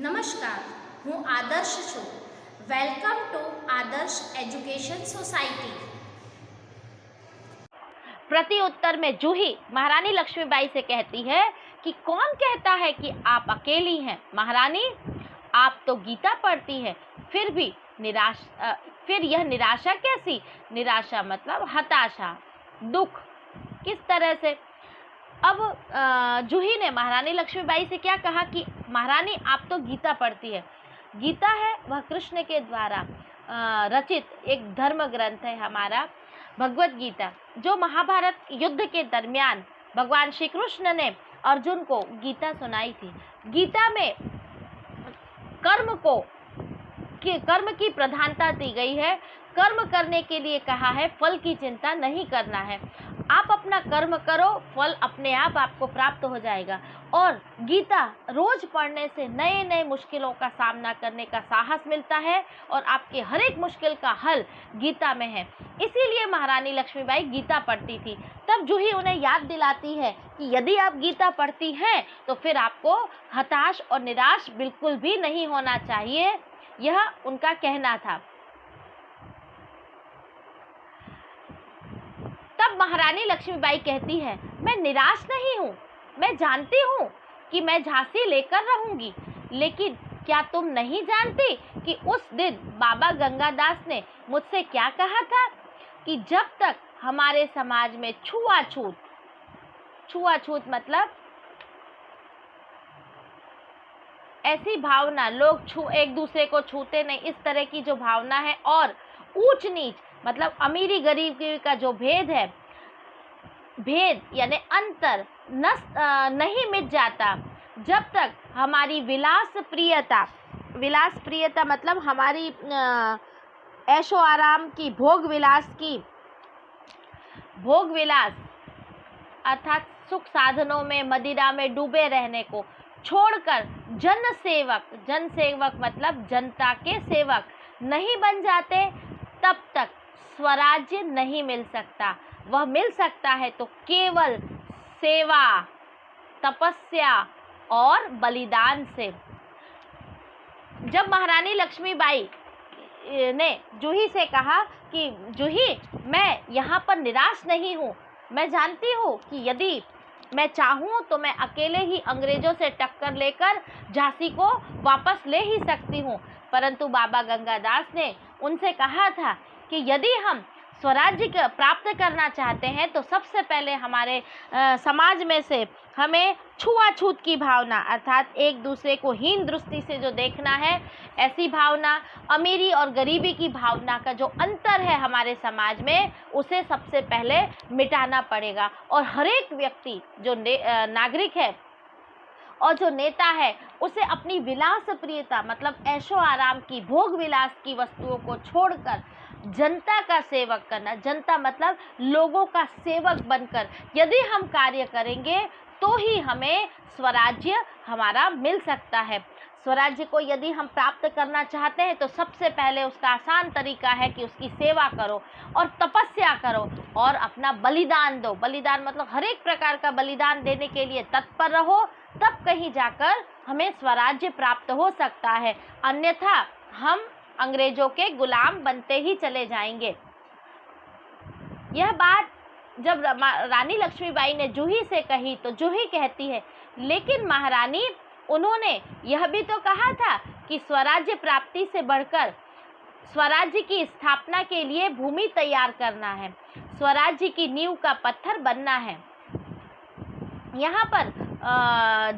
નમસ્કાર, હું આદર્શ છું. Welcome to Adarsh education society. प्रति उत्तर में जूही महारानी लक्ष्मीबाई से कहती है कि कौन कहता है कि आप अकेली हैं महारानी, आप तो गीता पढ़ती हैं, फिर भी फिर यह निराशा कैसी? निराशा मतलब हताशा, दुख. किस तरह से? अब जूही ने महारानी लक्ष्मीबाई से क्या कहा कि महारानी आप तो गीता पढ़ती है. गीता है वह कृष्ण के द्वारा रचित एक धर्म ग्रंथ है हमारा भगवत गीता, जो महाभारत युद्ध के दरमियान भगवान श्री कृष्ण ने अर्जुन को गीता सुनाई थी. गीता में कर्म की प्रधानता दी गई है. कर्म करने के लिए कहा है, फल की चिंता नहीं करना है. आप अपना कर्म करो, फल अपने आप आपको प्राप्त हो जाएगा. और गीता रोज पढ़ने से नए नए मुश्किलों का सामना करने का साहस मिलता है और आपके हर एक मुश्किल का हल गीता में है. इसीलिए महारानी लक्ष्मीबाई गीता पढ़ती थी. तब जूही उन्हें याद दिलाती है कि यदि आप गीता पढ़ती हैं तो फिर आपको हताश और निराश बिल्कुल भी नहीं होना चाहिए. यह उनका कहना था. तब महारानी लक्ष्मीबाई कहती है, मैं निराश नहीं हूँ, मैं जानती हूँ कि मैं झांसी लेकर रहूंगी, लेकिन क्या तुम नहीं जानती कि उस दिन बाबा गंगादास ने मुझसे क्या कहा था कि जब तक हमारे समाज में छुआछूत मतलब ऐसी भावना, लोग एक दूसरे को छूते नहीं, इस तरह की जो भावना है, और ऊंच नीच मतलब अमीरी गरीबी का जो भेद है, भेद यानी अंतर नहीं मिट जाता, जब तक हमारी विलास प्रियता मतलब हमारी ऐशो आराम की भोग विलास अर्थात सुख साधनों में, मदिरा में डूबे रहने को छोड़कर जनसेवक मतलब जनता के सेवक नहीं बन जाते, तब तक स्वराज्य नहीं मिल सकता. वह मिल सकता है तो केवल सेवा, तपस्या और बलिदान से. जब महारानी लक्ष्मीबाई ने जूही से कहा कि जूही, मैं यहाँ पर निराश नहीं हूँ, मैं जानती हूँ कि यदि मैं चाहूँ तो मैं अकेले ही अंग्रेजों से टक्कर लेकर झांसी को वापस ले ही सकती हूँ, परंतु बाबा गंगादास ने उनसे कहा था कि यदि हम स्वराज्य प्राप्त करना चाहते हैं तो सबसे पहले हमारे समाज में से हमें छुआछूत की भावना अर्थात एक दूसरे को हीन दृष्टि से जो देखना है, ऐसी भावना, अमीरी और गरीबी की भावना का जो अंतर है हमारे समाज में, उसे सबसे पहले मिटाना पड़ेगा. और हर एक व्यक्ति जो नागरिक है और जो नेता है, उसे अपनी विलास प्रियता मतलब ऐशो आराम की, भोग विलास की वस्तुओं को छोड़कर जनता का सेवक करना, जनता मतलब लोगों का सेवक बनकर यदि हम कार्य करेंगे तो ही हमें स्वराज्य हमारा मिल सकता है. स्वराज्य को यदि हम प्राप्त करना चाहते हैं तो सबसे पहले उसका आसान तरीका है कि उसकी सेवा करो और तपस्या करो और अपना बलिदान दो. बलिदान मतलब हर एक प्रकार का बलिदान देने के लिए तत्पर रहो, तब कहीं जाकर हमें स्वराज्य प्राप्त हो सकता है, अन्यथा हम अंग्रेजों के गुलाम बनते ही चले जाएंगे. यह बात जब रानी लक्ष्मीबाई ने जूही से कही तो जूही कहती है, लेकिन महारानी, उन्होंने यह भी तो कहा था कि स्वराज्य प्राप्ति से बढ़कर स्वराज्य की स्थापना के लिए भूमि तैयार करना है, स्वराज्य की नींव का पत्थर बनना है. यहाँ पर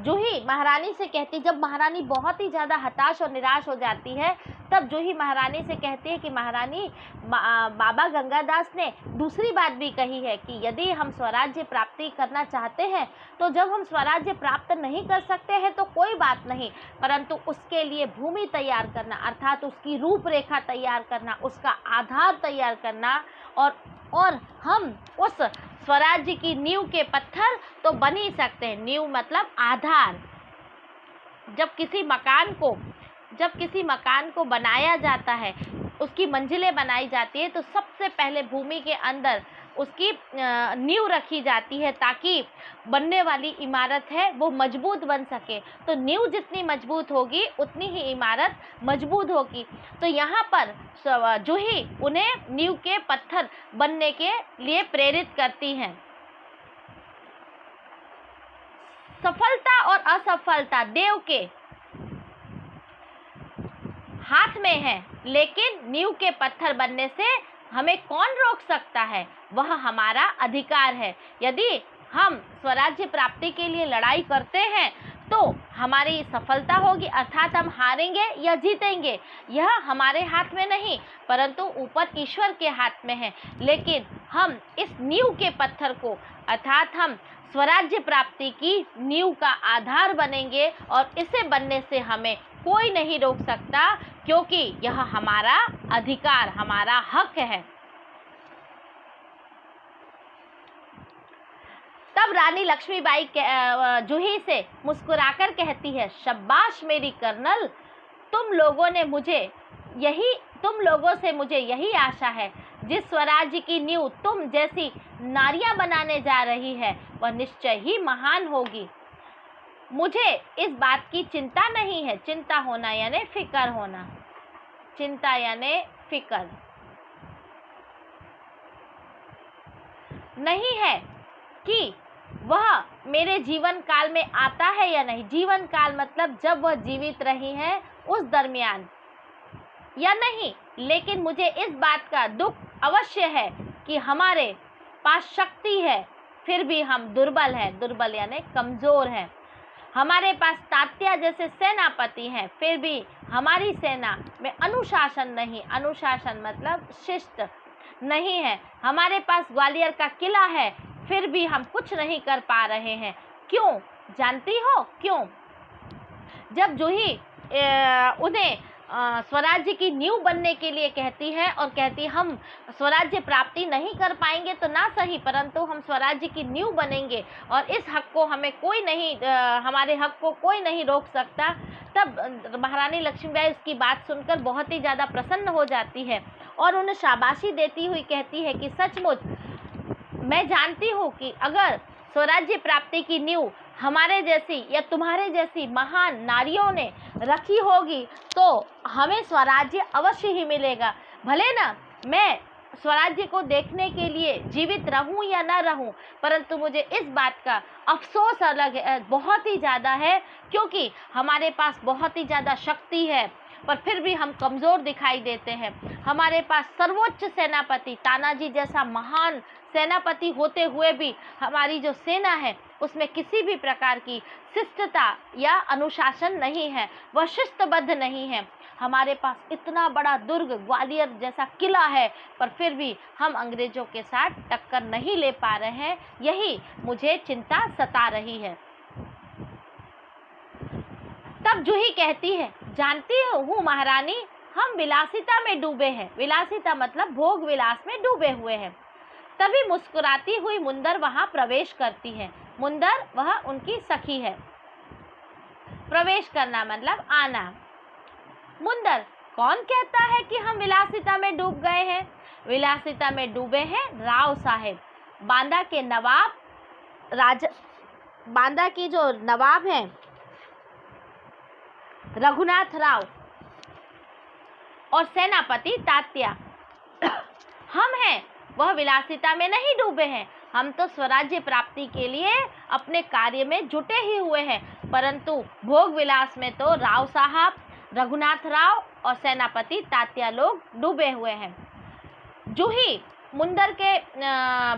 जूही महारानी से कहती, जब महारानी बहुत ही ज़्यादा हताश और निराश हो जाती है, तब जूही महारानी से कहती है कि महारानी, बाबा गंगादास ने दूसरी बात भी कही है कि यदि हम स्वराज्य प्राप्ति करना चाहते हैं तो जब हम स्वराज्य प्राप्त नहीं कर सकते हैं तो कोई बात नहीं, परंतु उसके लिए भूमि तैयार करना अर्थात उसकी रूपरेखा तैयार करना, उसका आधार तैयार करना, और हम उस स्वराज्य की नींव के पत्थर तो बन ही सकते हैं. नींव मतलब आधार. जब किसी मकान को बनाया जाता है, उसकी मंजिलें बनाई जाती है, तो सबसे पहले भूमि के अंदर उसकी नींव रखी जाती है ताकि बनने वाली इमारत है वो मजबूत बन सके। तो नींव जितनी मजबूत होगी उतनी ही इमारत मजबूत होगी। तो यहाँ पर जूही उन्हें नींव के पत्थर बनने के लिए प्रेरित करती हैं। सफलता और असफलता देव के हाथ में है, लेकिन नींव के पत्थर बनने से हमें कौन रोक सकता है? वह हमारा अधिकार है। यदि हम स्वराज्य प्राप्ति के लिए लड़ाई करते हैं तो हमारी सफलता होगी, अर्थात हम हारेंगे या जीतेंगे यह हमारे हाथ में नहीं, परंतु ऊपर ईश्वर के हाथ में है। लेकिन हम इस नींव के पत्थर को, अर्थात हम स्वराज्य प्राप्ति की नींव का आधार बनेंगे और इसे बनने से हमें कोई नहीं रोक सकता, क्योंकि यह हमारा अधिकार, हमारा हक है। तब रानी लक्ष्मीबाई जूही से मुस्कुराकर कहती है, शाबाश मेरी कर्नल, तुम लोगों से मुझे यही आशा है। जिस स्वराज्य की नींव तुम जैसी नारियां बनाने जा रही है वह निश्चय ही महान होगी। मुझे इस बात की चिंता नहीं है। चिंता होना यानी फिक्र होना, चिंता यानी फिक्र नहीं है कि वह मेरे जीवन काल में आता है या नहीं। जीवन काल मतलब जब वह जीवित रही हैं उस दरमियान या नहीं, लेकिन मुझे इस बात का दुख अवश्य है कि हमारे पास शक्ति है फिर भी हम दुर्बल हैं। दुर्बल यानी कमज़ोर हैं। हमारे पास तात्या जैसे सेनापति हैं फिर भी हमारी सेना में अनुशासन नहीं, अनुशासन मतलब शिस्त नहीं है। हमारे पास ग्वालियर का किला है फिर भी हम कुछ नहीं कर पा रहे हैं। क्यों जानती हो क्यों? जब जूही उन्हें स्वराज्य की नींव बनने के लिए कहती है और कहती हम स्वराज्य प्राप्ति नहीं कर पाएंगे तो ना सही, परंतु हम स्वराज्य की नींव बनेंगे और इस हक को हमें कोई नहीं, हमारे हक को कोई नहीं रोक सकता, तब महारानी लक्ष्मीबाई उसकी बात सुनकर बहुत ही ज़्यादा प्रसन्न हो जाती है और उन्हें शाबाशी देती हुई कहती है कि सचमुच मैं जानती हूँ कि अगर स्वराज्य प्राप्ति की नींव हमारे जैसी या तुम्हारे जैसी महान नारियों ने रखी होगी तो हमें स्वराज्य अवश्य ही मिलेगा। भले ना मैं स्वराज्य को देखने के लिए जीवित रहूं या ना रहूं, परंतु मुझे इस बात का अफसोस बहुत ही ज़्यादा है, क्योंकि हमारे पास बहुत ही ज़्यादा शक्ति है पर फिर भी हम कमज़ोर दिखाई देते हैं। हमारे पास सर्वोच्च सेनापति तानाजी जैसा महान सेनापति होते हुए भी हमारी जो सेना है उसमें किसी भी प्रकार की शिष्टता या अनुशासन नहीं है, वह शिस्तबद्ध नहीं है। हमारे पास इतना बड़ा दुर्ग ग्वालियर जैसा किला है पर फिर भी हम अंग्रेजों के साथ टक्कर नहीं ले पा रहे हैं, यही मुझे चिंता सता रही है। तब जूही कहती है, जानती हूँ महारानी, हम विलासिता में डूबे हैं। विलासिता मतलब भोग विलास में डूबे हुए हैं। तभी मुस्कुराती हुई मुंदर वहां प्रवेश करती है। मुंदर वह उनकी सखी है। प्रवेश करना मतलब आना। मुंदर, कौन कहता है कि हम विलासिता में डूब गए हैं? विलासिता में डूबे हैं राव साहेब, बांदा के नवाब, बांदा की जो नवाब हैं रघुनाथ राव और सेनापति तात्या। हम हैं वह विलासिता में नहीं डूबे हैं, हम तो स्वराज्य प्राप्ति के लिए अपने कार्य में जुटे ही हुए हैं, परंतु भोग विलास में तो राव साहब, रघुनाथ राव और सेनापति तात्या लोग डूबे हुए हैं। जूही मुंदर के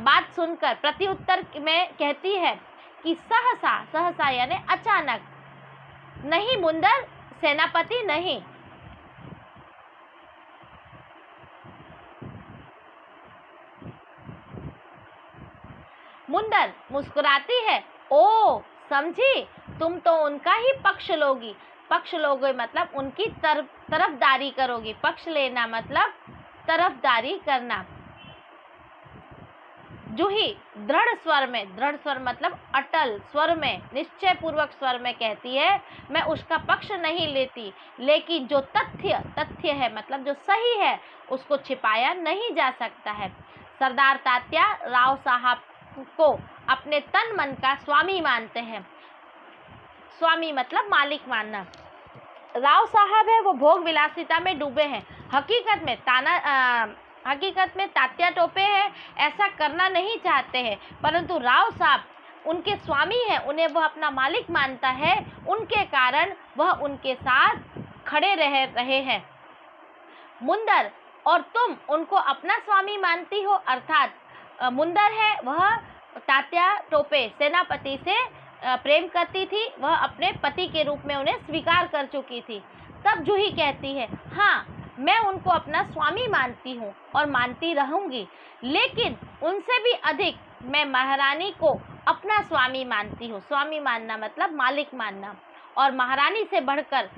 बात सुनकर प्रत्युत्तर में कहती है कि सहसा, सहसा यानी अचानक, नहीं मुंदर, सेनापति नहीं। मुंदर मुस्कुराती है, ओ समझी, तुम तो उनका ही पक्ष लोगी। पक्ष लोगे मतलब उनकी तरफदारी करोगी। पक्ष लेना मतलब तरफदारी करना। जूही दृढ़ स्वर में, दृढ़ स्वर मतलब अटल स्वर में, निश्चय पूर्वक स्वर में कहती है, मैं उसका पक्ष नहीं लेती, लेकिन जो तथ्य है मतलब जो सही है उसको छिपाया नहीं जा सकता है। सरदार तात्या राव साहब को अपने तन मन का स्वामी मानते हैं। स्वामी मतलब मालिक मानना। राव साहब है वो भोग विलासिता में डूबे हैं। हकीकत में तात्या टोपे है ऐसा करना नहीं चाहते हैं, परंतु राव साहब उनके स्वामी हैं, उन्हें वह अपना मालिक मानता है, उनके कारण वह उनके साथ खड़े रहे हैं। मुंदर और तुम उनको अपना स्वामी मानती हो, अर्थात मुंदर है वह तात्या टोपे सेनापति से प्रेम करती थी, वह अपने पति के रूप में उन्हें स्वीकार कर चुकी थी। तब जूही कहती है, हाँ मैं उनको अपना स्वामी मानती हूँ और मानती रहूँगी, लेकिन उनसे भी अधिक मैं महारानी को अपना स्वामी मानती हूँ। स्वामी मानना मतलब मालिक मानना। और महारानी से बढ़कर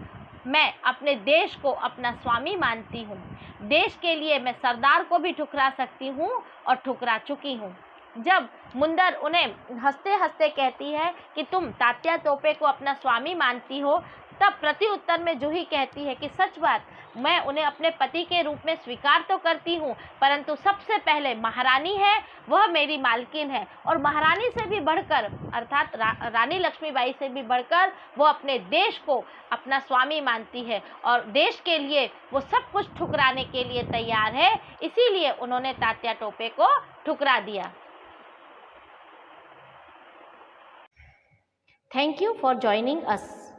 मैं अपने देश को अपना स्वामी मानती हूँ। देश के लिए मैं सरदार को भी ठुकरा सकती हूँ और ठुकरा चुकी हूँ। जब मुंदर उन्हें हंसते हंसते कहती है कि तुम तात्या टोपे को अपना स्वामी मानती हो, तब प्रति उत्तर में जूही कहती है कि सच बात, मैं उन्हें अपने पति के रूप में स्वीकार तो करती हूँ, परंतु सबसे पहले महारानी है, वह मेरी मालकिन है, और महारानी से भी बढ़कर अर्थात रानी लक्ष्मीबाई से भी बढ़कर वो अपने देश को अपना स्वामी मानती है और देश के लिए वो सब कुछ ठुकराने के लिए तैयार है। इसीलिए उन्होंने तात्या टोपे को ठुकरा दिया। Thank you for joining us.